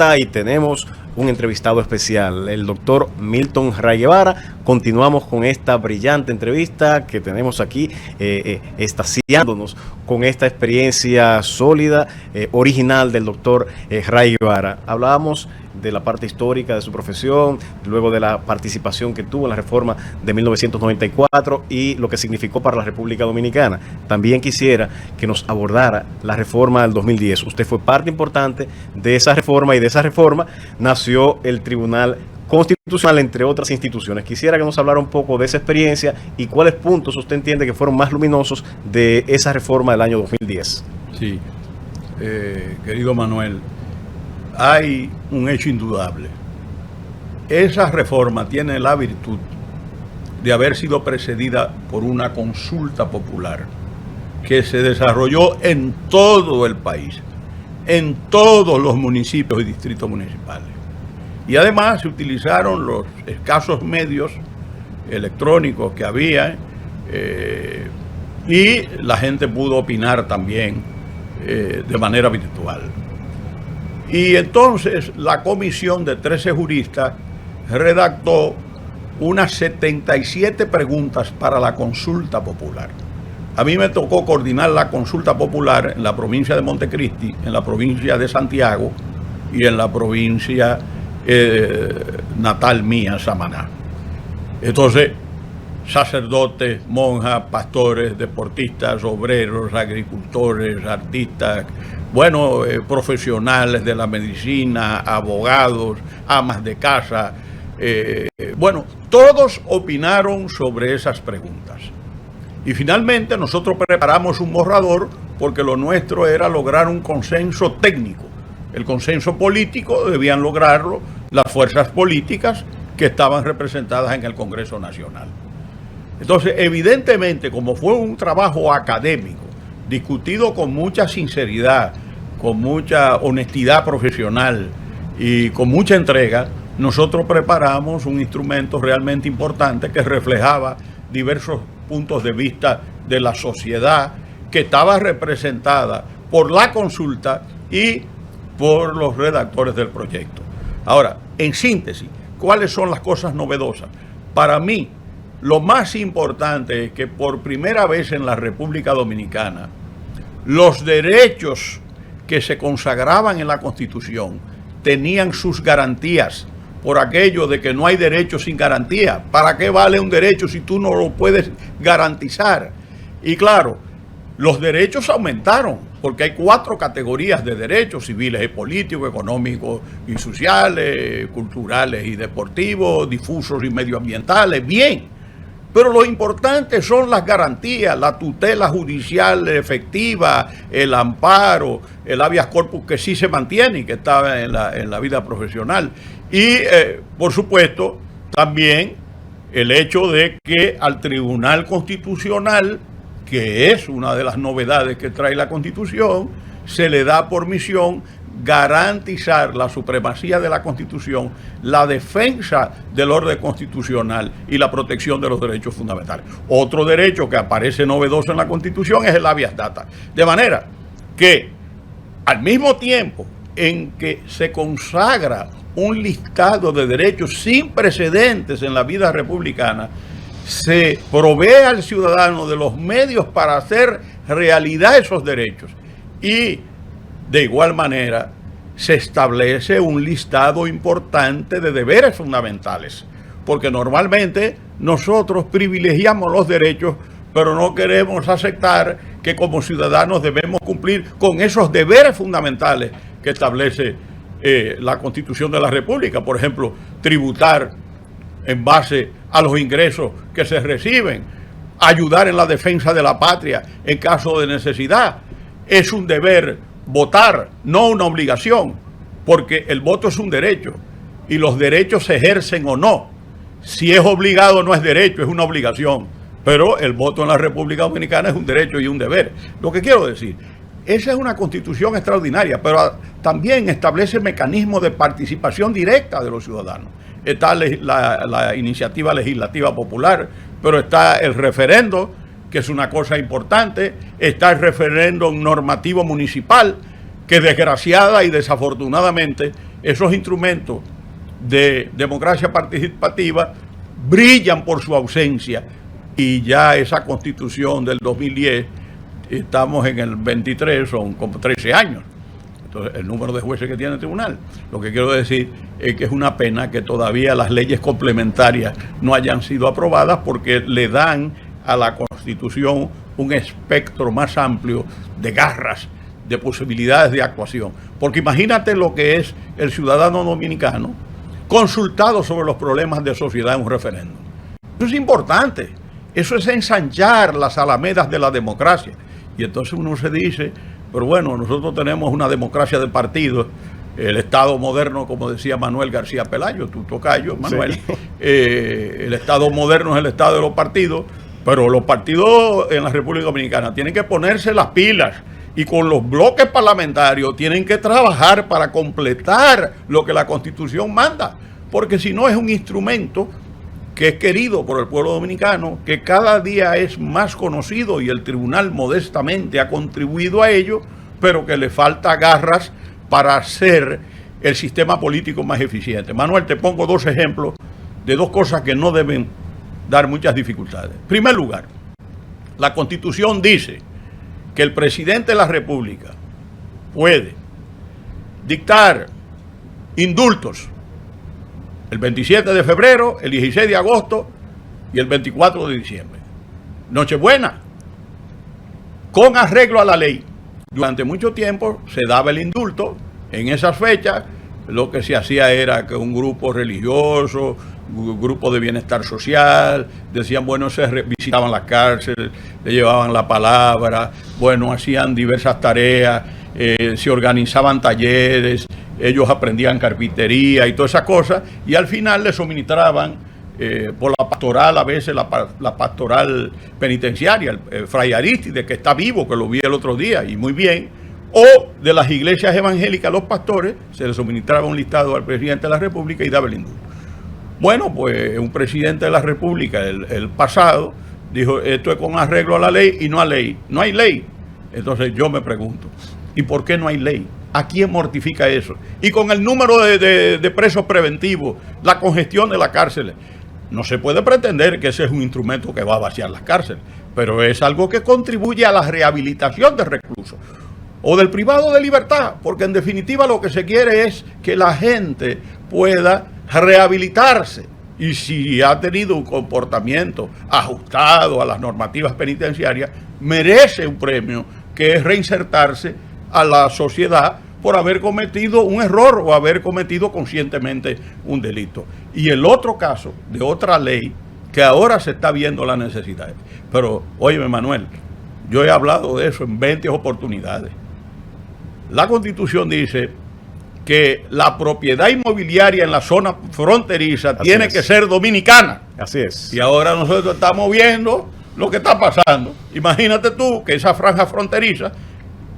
vuelta y tenemos un entrevistado especial, el doctor Milton Ray Guevara. Continuamos con esta brillante entrevista que tenemos aquí, extasiándonos con esta experiencia sólida, original del doctor Ray Guevara. Hablábamos de la parte histórica de su profesión, luego de la participación que tuvo en la reforma de 1994 y lo que significó para la República Dominicana. También quisiera que nos abordara la reforma del 2010. Usted fue parte importante de esa reforma y de esa reforma nació el Tribunal Constitucional, entre otras instituciones. Quisiera que nos hablara un poco de esa experiencia y cuáles puntos usted entiende que fueron más luminosos de esa reforma del año 2010. Sí, querido Manuel, hay un hecho indudable. Esa reforma tiene la virtud de haber sido precedida por una consulta popular que se desarrolló en todo el país, en todos los municipios y distritos municipales. Y además se utilizaron los escasos medios electrónicos que había y la gente pudo opinar también de manera virtual. Y entonces la comisión de 13 juristas redactó unas 77 preguntas para la consulta popular. A mí me tocó coordinar la consulta popular en la provincia de Montecristi, en la provincia de Santiago y en la provincia natal mía, Samaná. Entonces, sacerdotes, monjas, pastores, deportistas, obreros, agricultores, artistas, bueno, profesionales de la medicina, abogados, amas de casa, bueno, todos opinaron sobre esas preguntas. Y finalmente nosotros preparamos un borrador porque lo nuestro era lograr un consenso técnico. El consenso político debían lograrlo las fuerzas políticas que estaban representadas en el Congreso Nacional. Entonces, evidentemente, como fue un trabajo académico, discutido con mucha sinceridad, con mucha honestidad profesional y con mucha entrega, nosotros preparamos un instrumento realmente importante que reflejaba diversos puntos de vista de la sociedad que estaba representada por la consulta y por los redactores del proyecto. Ahora, en síntesis, ¿cuáles son las cosas novedosas? Para mí, lo más importante es que por primera vez en la República Dominicana, los derechos que se consagraban en la Constitución tenían sus garantías, por aquello de que no hay derecho sin garantía. ¿Para qué vale un derecho si tú no lo puedes garantizar? Y claro, los derechos aumentaron, porque hay 4 categorías de derechos: civiles y políticos, económicos y sociales, culturales y deportivos, difusos y medioambientales. Bien, pero lo importante son las garantías, la tutela judicial efectiva, el amparo, el habeas corpus que sí se mantiene y que está en la vida profesional. Y, por supuesto, también el hecho de que al Tribunal Constitucional, que es una de las novedades que trae la Constitución, se le da por misión garantizar la supremacía de la Constitución, la defensa del orden constitucional y la protección de los derechos fundamentales. Otro derecho que aparece novedoso en la Constitución es el habeas data. De manera que, al mismo tiempo en que se consagra un listado de derechos sin precedentes en la vida republicana, se provee al ciudadano de los medios para hacer realidad esos derechos. Y de igual manera se establece un listado importante de deberes fundamentales, porque normalmente nosotros privilegiamos los derechos, pero no queremos aceptar que como ciudadanos debemos cumplir con esos deberes fundamentales que establece la Constitución de la República. Por ejemplo, tributar en base a los ingresos que se reciben, ayudar en la defensa de la patria en caso de necesidad. Es un deber votar, no una obligación, porque el voto es un derecho y los derechos se ejercen o no. Si es obligado no es derecho, es una obligación, pero el voto en la República Dominicana es un derecho y un deber. Lo que quiero decir, esa es una Constitución extraordinaria, pero también establece mecanismos de participación directa de los ciudadanos. Está la iniciativa legislativa popular, pero está el referendo, que es una cosa importante, está el referéndum normativo municipal, que desgraciada y desafortunadamente esos instrumentos de democracia participativa brillan por su ausencia, y ya esa Constitución del 2010, estamos en el 23, son como 13 años. Entonces, el número de jueces que tiene el tribunal. Lo que quiero decir es que es una pena que todavía las leyes complementarias no hayan sido aprobadas, porque le dan a la Constitución un espectro más amplio de garras, de posibilidades de actuación. Porque imagínate lo que es el ciudadano dominicano consultado sobre los problemas de sociedad en un referéndum. Eso es importante. Eso es ensanchar las alamedas de la democracia. Y entonces uno se dice, pero bueno, nosotros tenemos una democracia de partidos, el Estado moderno, como decía Manuel García Pelayo, tu tocayo, Manuel, sí. El Estado moderno es el Estado de los partidos, pero los partidos en la República Dominicana tienen que ponerse las pilas, y con los bloques parlamentarios tienen que trabajar para completar lo que la Constitución manda, porque si no es un instrumento que es querido por el pueblo dominicano, que cada día es más conocido, y el tribunal modestamente ha contribuido a ello, pero que le falta garras para hacer el sistema político más eficiente. Manuel, te pongo dos ejemplos de dos cosas que no deben dar muchas dificultades. En primer lugar, la Constitución dice que el presidente de la República puede dictar indultos el 27 de febrero, el 16 de agosto y el 24 de diciembre. Nochebuena, con arreglo a la ley. Durante mucho tiempo se daba el indulto en esas fechas. Lo que se hacía era que un grupo religioso, un grupo de bienestar social, decían, bueno, se visitaban las cárceles, le llevaban la palabra, bueno, hacían diversas tareas, se organizaban talleres, ellos aprendían carpintería y todas esas cosas, y al final les suministraban por la pastoral, a veces la pastoral penitenciaria, el Fray Arístide, que está vivo, que lo vi el otro día, y muy bien, o de las iglesias evangélicas, los pastores, se les suministraba un listado al presidente de la República y daba el indulto. Bueno, pues un presidente de la República, el pasado, dijo, esto es con arreglo a la ley, y no a ley. No hay ley. Entonces yo me pregunto, ¿y por qué no hay ley? ¿A quién mortifica eso? Y con el número de presos preventivos, la congestión de las cárceles, no se puede pretender que ese es un instrumento que va a vaciar las cárceles, pero es algo que contribuye a la rehabilitación de reclusos o del privado de libertad, porque en definitiva lo que se quiere es que la gente pueda rehabilitarse, y si ha tenido un comportamiento ajustado a las normativas penitenciarias, merece un premio, que es reinsertarse a la sociedad por haber cometido un error o haber cometido conscientemente un delito. Y el otro caso de otra ley que ahora se está viendo la necesidad. Pero, óyeme, Manuel, yo he hablado de eso en 20 oportunidades. La Constitución dice que la propiedad inmobiliaria en la zona fronteriza tiene que ser dominicana. Así es. Y ahora nosotros estamos viendo lo que está pasando. Imagínate tú que esa franja fronteriza,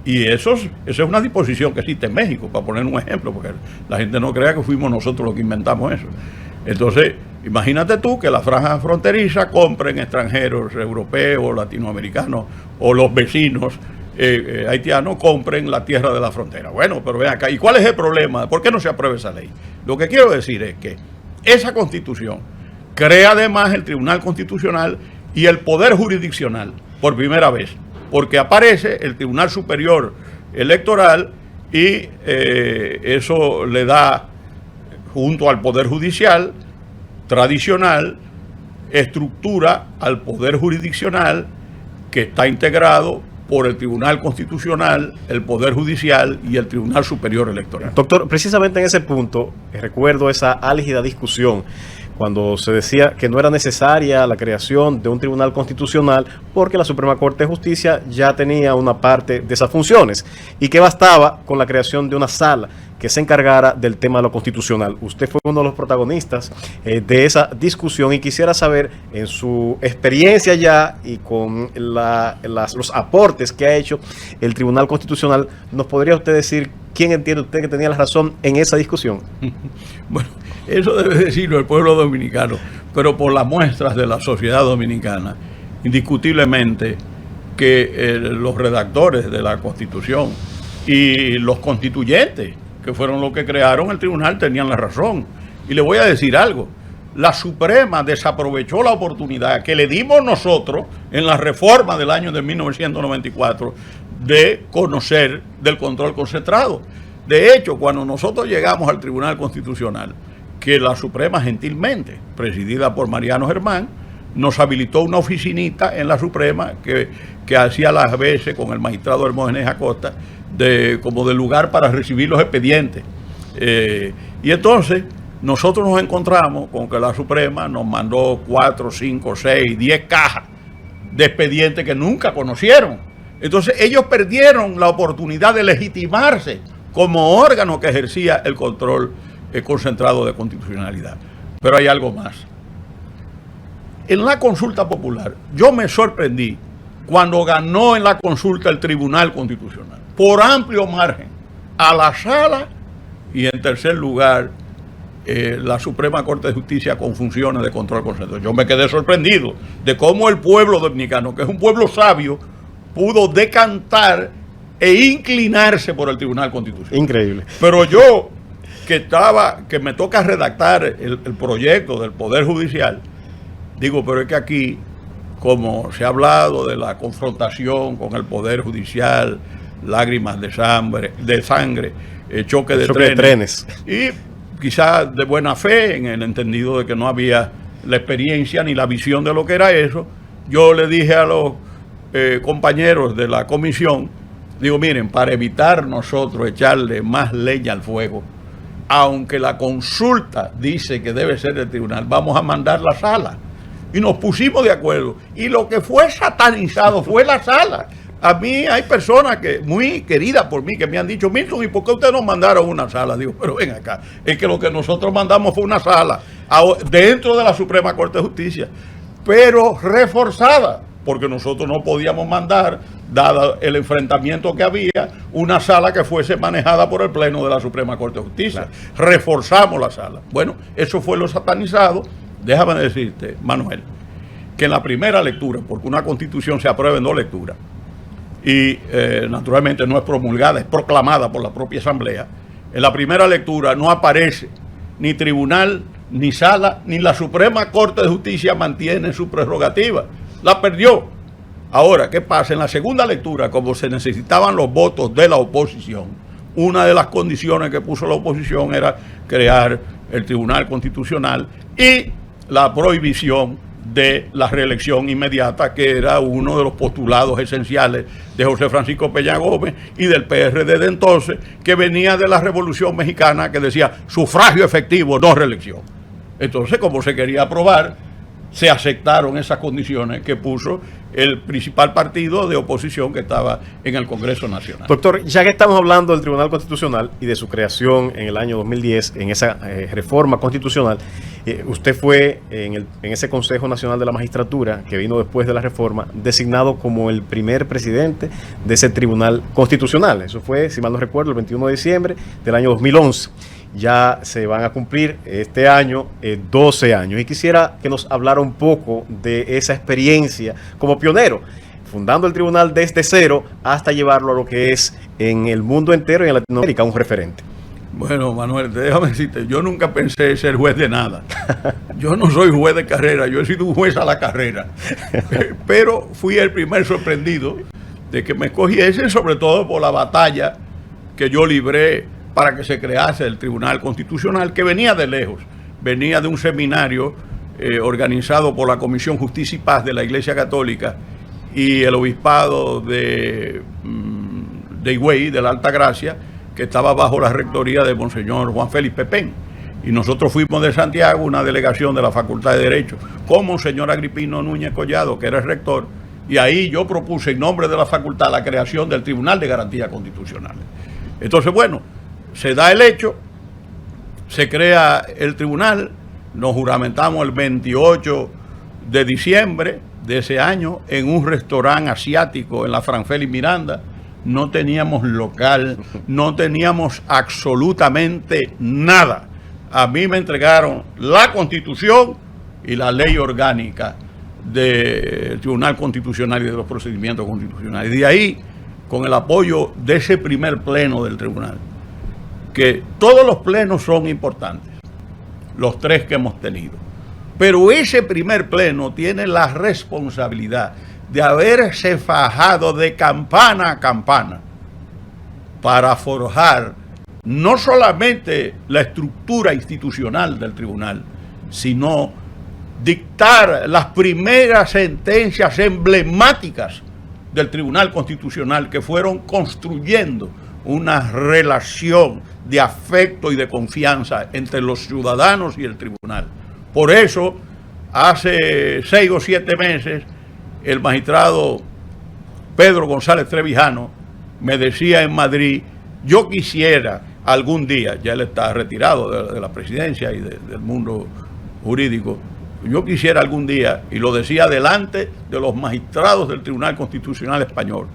y eso es una disposición que existe en México, para poner un ejemplo, porque la gente no crea que fuimos nosotros los que inventamos eso. Entonces, imagínate tú que la franja fronteriza compren extranjeros, europeos, latinoamericanos, o los vecinos haitianos compren la tierra de la frontera. Bueno, pero ven acá, ¿y cuál es el problema? ¿Por qué no se aprueba esa ley? Lo que quiero decir es que esa Constitución crea además el Tribunal Constitucional y el Poder Jurisdiccional por primera vez, porque aparece el Tribunal Superior Electoral, y eso le da, junto al Poder Judicial tradicional, estructura al Poder Jurisdiccional, que está integrado por el Tribunal Constitucional, el Poder Judicial y el Tribunal Superior Electoral. Doctor, precisamente en ese punto, recuerdo esa álgida discusión cuando se decía que no era necesaria la creación de un tribunal constitucional porque la Suprema Corte de Justicia ya tenía una parte de esas funciones y que bastaba con la creación de una sala que se encargara del tema de lo constitucional. Usted fue uno de los protagonistas de esa discusión, y quisiera saber, en su experiencia ya y con los aportes que ha hecho el Tribunal Constitucional, ¿nos podría usted decir quién entiende usted que tenía la razón en esa discusión? Bueno, eso debe decirlo el pueblo dominicano, pero por las muestras de la sociedad dominicana, indiscutiblemente que los redactores de la Constitución y los constituyentes que fueron los que crearon el tribunal, tenían la razón. Y le voy a decir algo. La Suprema desaprovechó la oportunidad que le dimos nosotros en la reforma del año de 1994 de conocer del control concentrado. De hecho, cuando nosotros llegamos al Tribunal Constitucional, que la Suprema gentilmente, presidida por Mariano Germán, nos habilitó una oficinita en la Suprema que hacía las veces con el magistrado Hermógenes Acosta como de lugar para recibir los expedientes. Y entonces nosotros nos encontramos con que la Suprema nos mandó 4, 5, 6, 10 cajas de expedientes que nunca conocieron. Entonces ellos perdieron la oportunidad de legitimarse como órgano que ejercía el control concentrado de constitucionalidad. Pero hay algo más. En la consulta popular, yo me sorprendí cuando ganó en la consulta el Tribunal Constitucional, por amplio margen, a la Sala y en tercer lugar la Suprema Corte de Justicia con funciones de control concentrado. Yo me quedé sorprendido de cómo el pueblo dominicano, que es un pueblo sabio, pudo decantar e inclinarse por el Tribunal Constitucional. Increíble. Pero yo, que me toca redactar el proyecto del Poder Judicial, digo, pero es que aquí, como se ha hablado de la confrontación con el Poder Judicial, lágrimas de sangre, choque de trenes, y quizás de buena fe, en el entendido de que no había la experiencia ni la visión de lo que era eso, yo le dije a los compañeros de la comisión, digo, miren, para evitar nosotros echarle más leña al fuego, aunque la consulta dice que debe ser del tribunal, vamos a mandar la Sala. Y nos pusimos de acuerdo. Y lo que fue satanizado fue la Sala. A mí hay personas muy queridas por mí que me han dicho, Milton, ¿y por qué ustedes nos mandaron una Sala? Digo, pero ven acá, es que lo que nosotros mandamos fue una Sala dentro de la Suprema Corte de Justicia, pero reforzada, porque nosotros no podíamos mandar, dado el enfrentamiento que había, una Sala que fuese manejada por el Pleno de la Suprema Corte de Justicia. Claro. Reforzamos la Sala. Bueno, eso fue lo satanizado. Déjame decirte, Manuel, que en la primera lectura, porque una constitución se aprueba en 2 lecturas, y naturalmente no es promulgada, es proclamada por la propia Asamblea, en la primera lectura no aparece ni tribunal, ni Sala, ni la Suprema Corte de Justicia mantiene su prerrogativa. La perdió. Ahora, ¿qué pasa? En la segunda lectura, como se necesitaban los votos de la oposición, una de las condiciones que puso la oposición era crear el Tribunal Constitucional y la prohibición de la reelección inmediata, que era uno de los postulados esenciales de José Francisco Peña Gómez y del PRD de entonces, que venía de la Revolución Mexicana, que decía sufragio efectivo, no reelección. Entonces, como se quería aprobar, se aceptaron esas condiciones que puso el principal partido de oposición que estaba en el Congreso Nacional. Doctor, ya que estamos hablando del Tribunal Constitucional y de su creación en el año 2010, en esa reforma constitucional, usted fue en ese Consejo Nacional de la Magistratura, que vino después de la reforma, designado como el primer presidente de ese Tribunal Constitucional. Eso fue, si mal no recuerdo, el 21 de diciembre del año 2011. Ya se van a cumplir este año 12 años. Y quisiera que nos hablara un poco de esa experiencia como pionero, fundando el tribunal desde cero hasta llevarlo a lo que es en el mundo entero y en Latinoamérica un referente. Bueno, Manuel, déjame decirte, yo nunca pensé ser juez de nada. Yo no soy juez de carrera, yo he sido un juez a la carrera. Pero fui el primer sorprendido de que me escogiesen, sobre todo por la batalla que yo libré para que se crease el Tribunal Constitucional, que venía de lejos, venía de un seminario organizado por la Comisión Justicia y Paz de la Iglesia Católica y el Obispado de Higüey, de la Alta Gracia, que estaba bajo la rectoría de Monseñor Juan Félix Pepén. Y nosotros fuimos de Santiago, una delegación de la Facultad de Derecho, con Monseñor Agripino Núñez Collado, que era el rector, y ahí yo propuse en nombre de la facultad la creación del Tribunal de Garantías Constitucionales. Entonces, bueno, se da el hecho, se crea el tribunal, nos juramentamos el 28 de diciembre de ese año en un restaurante asiático en la Franfeli Miranda. No teníamos local, no teníamos absolutamente nada. A mí me entregaron la Constitución y la ley orgánica del Tribunal Constitucional y de los procedimientos constitucionales. Y de ahí, con el apoyo de ese primer pleno del tribunal, que todos los plenos son importantes, los 3 que hemos tenido. Pero ese primer pleno tiene la responsabilidad de haberse fajado de campana a campana para forjar no solamente la estructura institucional del tribunal, sino dictar las primeras sentencias emblemáticas del Tribunal Constitucional que fueron construyendo una relación de afecto y de confianza entre los ciudadanos y el tribunal. Por eso, hace 6 o 7 meses, el magistrado Pedro González Trevijano me decía en Madrid: yo quisiera algún día, ya él está retirado de la presidencia y del mundo jurídico, yo quisiera algún día, y lo decía delante de los magistrados del Tribunal Constitucional Español,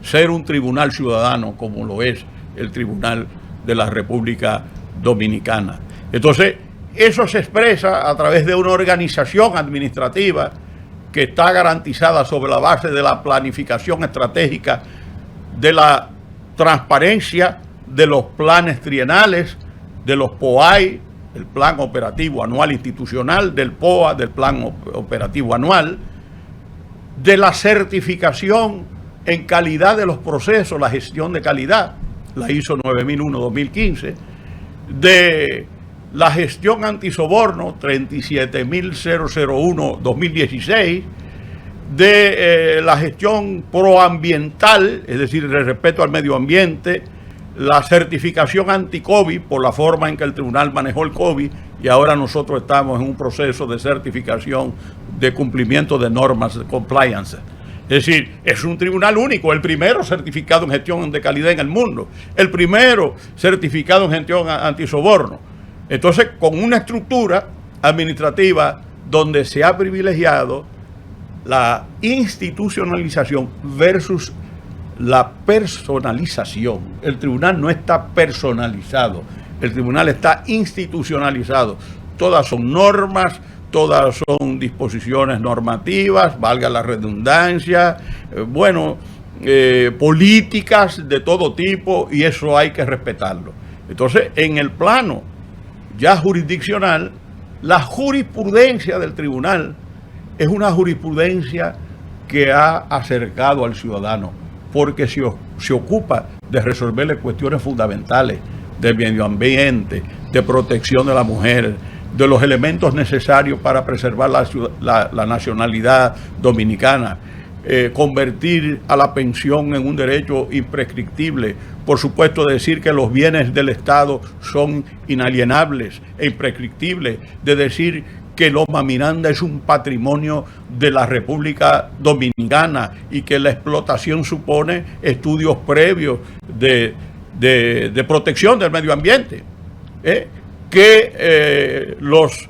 ser un tribunal ciudadano como lo es el Tribunal de la República Dominicana. Entonces, eso se expresa a través de una organización administrativa que está garantizada sobre la base de la planificación estratégica, de la transparencia de los planes trienales, de los POAI, el Plan Operativo Anual Institucional, del POA, del Plan Operativo Anual, de la certificación en calidad de los procesos, la gestión de calidad, la ISO 9001-2015, de la gestión antisoborno 37.001-2016, de la gestión proambiental, es decir, el respeto al medio ambiente, la certificación anti-COVID por la forma en que el tribunal manejó el COVID, y ahora nosotros estamos en un proceso de certificación de cumplimiento de normas de compliance. Es decir, es un tribunal único, el primero certificado en gestión de calidad en el mundo, el primero certificado en gestión antisoborno. Entonces, con una estructura administrativa donde se ha privilegiado la institucionalización versus la personalización. El tribunal no está personalizado, el tribunal está institucionalizado. Todas son normas, todas son disposiciones normativas, valga la redundancia, políticas de todo tipo, y eso hay que respetarlo. Entonces, en el plano ya jurisdiccional, la jurisprudencia del tribunal es una jurisprudencia que ha acercado al ciudadano, porque se ocupa de resolverle cuestiones fundamentales del medio ambiente, de protección de la mujer, de los elementos necesarios para preservar la nacionalidad dominicana, convertir a la pensión en un derecho imprescriptible, por supuesto decir que los bienes del Estado son inalienables e imprescriptibles, de decir que Loma Miranda es un patrimonio de la República Dominicana y que la explotación supone estudios previos de protección del medio ambiente, que los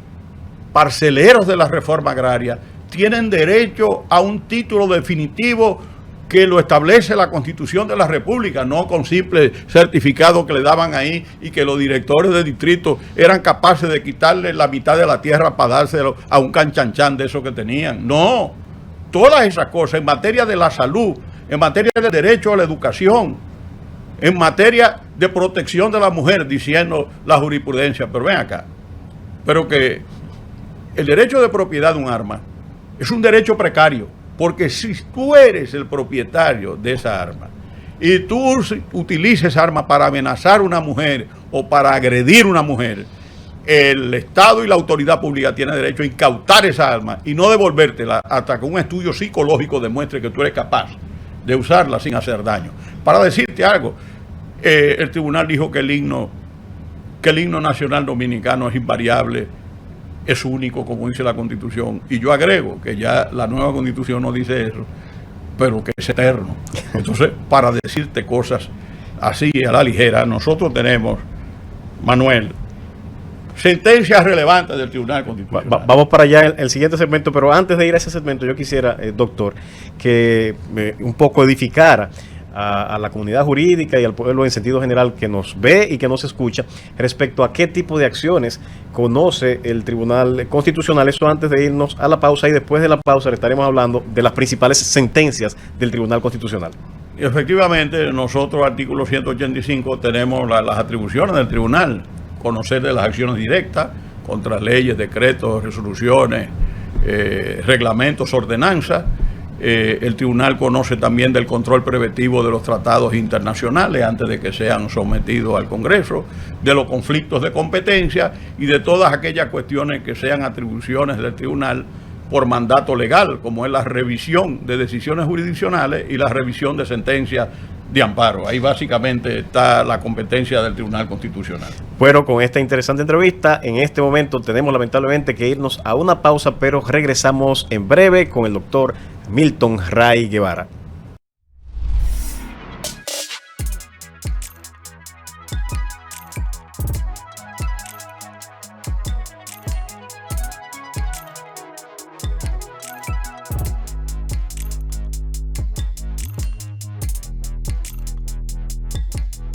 parceleros de la reforma agraria tienen derecho a un título definitivo que lo establece la Constitución de la República, no con simple certificado que le daban ahí y que los directores de distrito eran capaces de quitarle la mitad de la tierra para dárselo a un canchanchan de eso que tenían. No, todas esas cosas en materia de la salud, en materia de derecho a la educación, en materia de protección de la mujer, diciendo la jurisprudencia. Pero ven acá, pero que el derecho de propiedad de un arma es un derecho precario, porque si tú eres el propietario de esa arma y tú utilizas esa arma para amenazar a una mujer o para agredir a una mujer, el Estado y la autoridad pública tienen derecho a incautar esa arma y no devolvértela hasta que un estudio psicológico demuestre que tú eres capaz de usarla sin hacer daño. Para decirte algo, el tribunal dijo que el himno nacional dominicano es invariable, es único, como dice la Constitución, y yo agrego que ya la nueva Constitución no dice eso, pero que es eterno. Entonces, para decirte cosas así a la ligera, nosotros tenemos, Manuel, sentencias relevantes del Tribunal Constitucional. Vamos para allá el siguiente segmento, pero antes de ir a ese segmento yo quisiera, doctor, que un poco edificara a la comunidad jurídica y al pueblo en sentido general que nos ve y que nos escucha respecto a qué tipo de acciones conoce el Tribunal Constitucional. Eso antes de irnos a la pausa, y después de la pausa le estaremos hablando de las principales sentencias del Tribunal Constitucional. Efectivamente, nosotros, artículo 185, tenemos las atribuciones del tribunal, conocer de las acciones directas contra leyes, decretos, resoluciones, reglamentos, ordenanzas. El tribunal conoce también del control preventivo de los tratados internacionales antes de que sean sometidos al Congreso, de los conflictos de competencia y de todas aquellas cuestiones que sean atribuciones del tribunal por mandato legal, como es la revisión de decisiones jurisdiccionales y la revisión de sentencias de amparo. Ahí básicamente está la competencia del Tribunal Constitucional. Bueno, con esta interesante entrevista, en este momento tenemos lamentablemente que irnos a una pausa, pero regresamos en breve con el doctor Milton Ray Guevara.